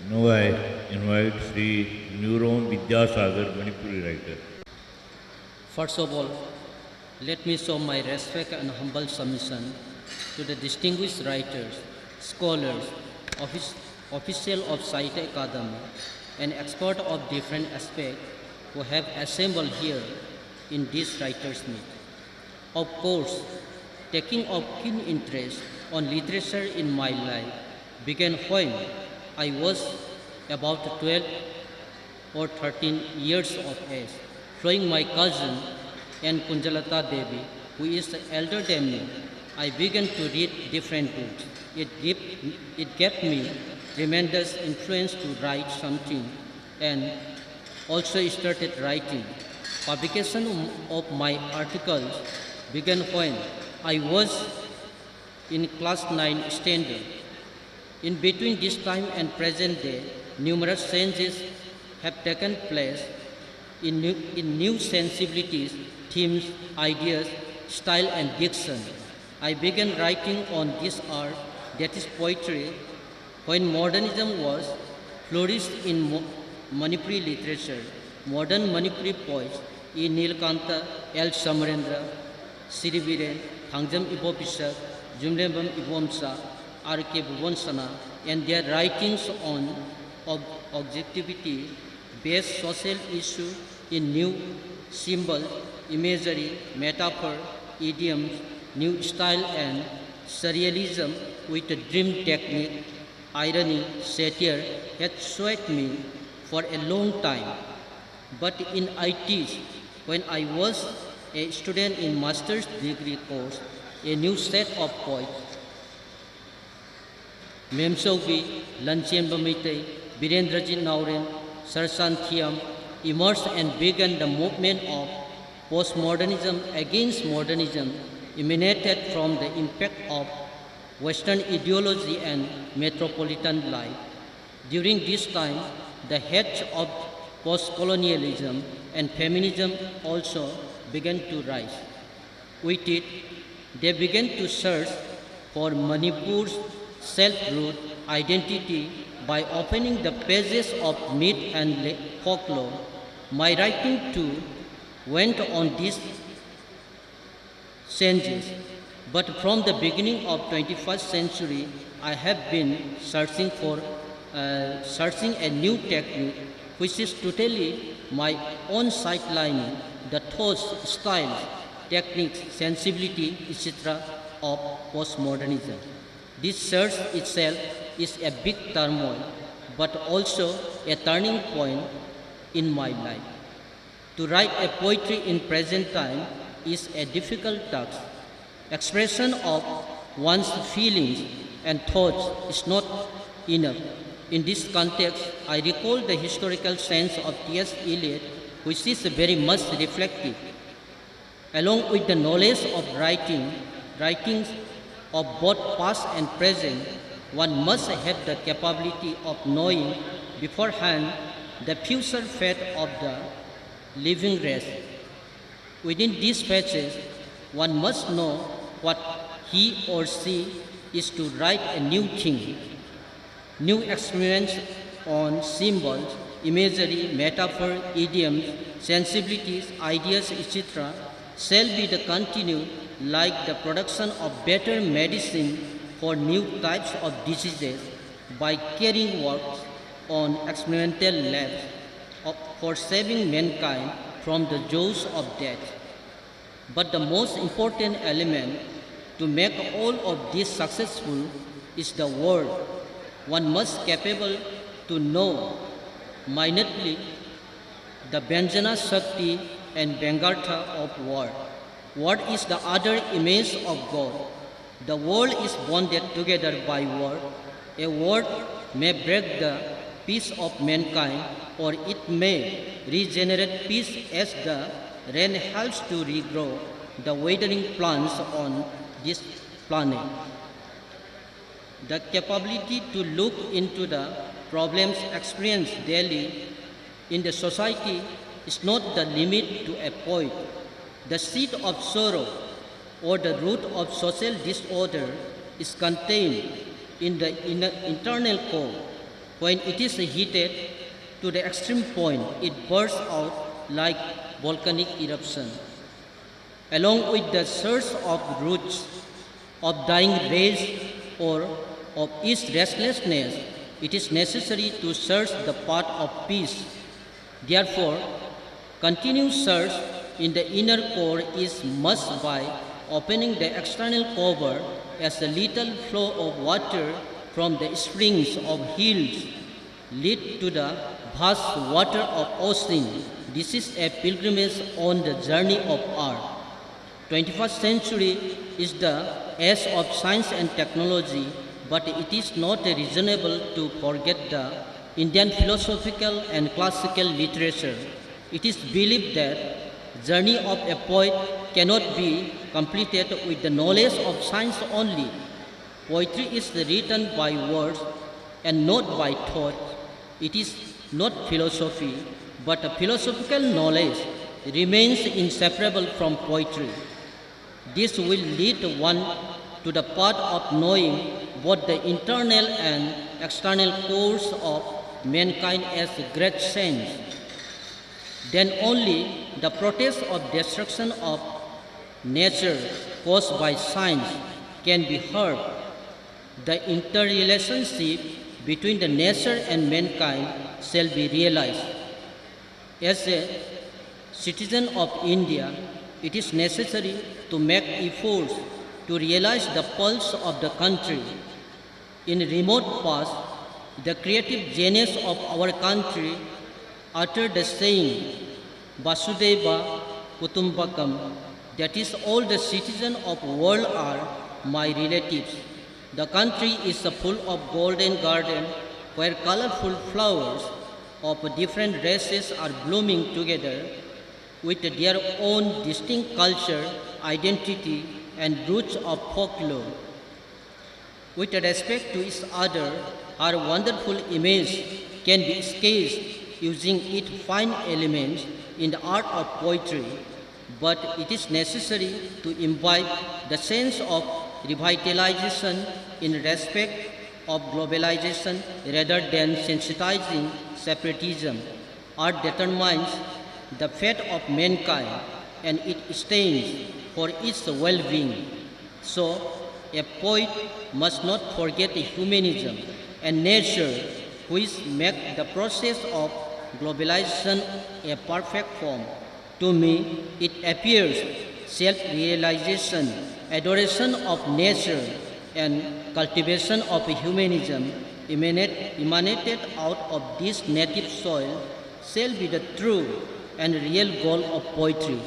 Now I invite Sri Neuron Vidyasagar, Manipuri writer. First of all, let me show my respect and humble submission to the distinguished writers, scholars, officials of Sahitya Academy, and experts of different aspects who have assembled here in this writers' meet. Of course, taking a keen interest on literature in my life began when I was about 12 or 13 years of age, showing my cousin and Kunjalata Devi, who is elder than me. I began to read different books. It gave me tremendous influence to write something and also started writing. Publication of my articles began when I was in class 9 standard. In between this time and present day, numerous changes have taken place in new sensibilities, themes, ideas, style and diction. I began writing on this art, that is poetry, when modernism was flourished in Manipuri literature. Modern Manipuri poets E. Nilkanta, L. Samarendra, Siribiren, Thangjam Ibopisak, Jumlembam Ibomsa, R.K. Bhuvansana, and their writings on objectivity based social issue in new symbol, imagery, metaphor, idioms, new style and surrealism with a dream technique, irony, satire had swayed me for a long time. But in ITs, when I was a student in master's degree course, a new set of poets, Memsogi, Lanchem Bamite, Birendrajit Nauren, Sarsan Thiam, emerged and began the movement of postmodernism against modernism, emanated from the impact of Western ideology and metropolitan life. During this time, the heads of post-colonialism and feminism also began to rise. With it, they began to search for Manipur's self-root identity by opening the pages of myth and folklore. My writing too went on these changes, but from the beginning of 21st century, I have been searching a new technique which is totally my own sidelining the thoughts, styles, techniques, sensibility, etc. of postmodernism. This search itself is a big turmoil, but also a turning point in my life. To write a poetry in present time is a difficult task. Expression of one's feelings and thoughts is not enough. In this context, I recall the historical sense of T.S. Eliot, which is very much reflective. Along with the knowledge of writings of both past and present, one must have the capability of knowing beforehand the future fate of the living race. Within these pages, one must know what he or she is to write a new thing. New experiments on symbols, imagery, metaphor, idioms, sensibilities, ideas, etc. shall be the continued like the production of better medicine for new types of diseases by carrying works on experimental labs for saving mankind from the jaws of death. But the most important element to make all of this successful is the word. One must capable to know minutely the Vyanjana Shakti and Vyangartha of word. Word is the other image of God. The world is bonded together by word. A word may break the peace of mankind, or it may regenerate peace as the rain helps to regrow the withering plants on this planet. The capability to look into the problems experienced daily in the society is not the limit to a poet. The seed of sorrow or the root of social disorder is contained in the internal core. When it is heated to the extreme point, it bursts out like volcanic eruption. Along with the surge of roots, of dying rays, or of its restlessness, it is necessary to search the path of peace. Therefore, continued search in the inner core is must by opening the external cover as the little flow of water from the springs of hills lead to the vast water of ocean. This is a pilgrimage on the journey of art. 21st century is the age of science and technology, but it is not reasonable to forget the Indian philosophical and classical literature. It is believed that journey of a poet cannot be completed with the knowledge of science only. Poetry is written by words and not by thought. It is not philosophy, but a philosophical knowledge remains inseparable from poetry. This will lead one to the path of knowing both the internal and external course of mankind as great sense. Then only the protest of destruction of nature caused by science can be heard. The interrelationship between the nature and mankind shall be realized. As a citizen of India, it is necessary to make efforts to realize the pulse of the country. In remote past, the creative genius of our country uttered the saying, Vasudeva Kutumbakam, that is, all the citizens of the world are my relatives. The country is full of golden garden where colorful flowers of different races are blooming together with their own distinct culture, identity, and roots of folklore. With respect to each other, our wonderful image can be sketched using its fine elements in the art of poetry, but it is necessary to imbibe the sense of revitalization in respect of globalization rather than sensitizing separatism. Art determines the fate of mankind and it stands for its well-being. So, a poet must not forget humanism and nature, which make the process of globalization a perfect form. To me, it appears self-realization, adoration of nature, and cultivation of humanism emanated out of this native soil shall be the true and real goal of poetry.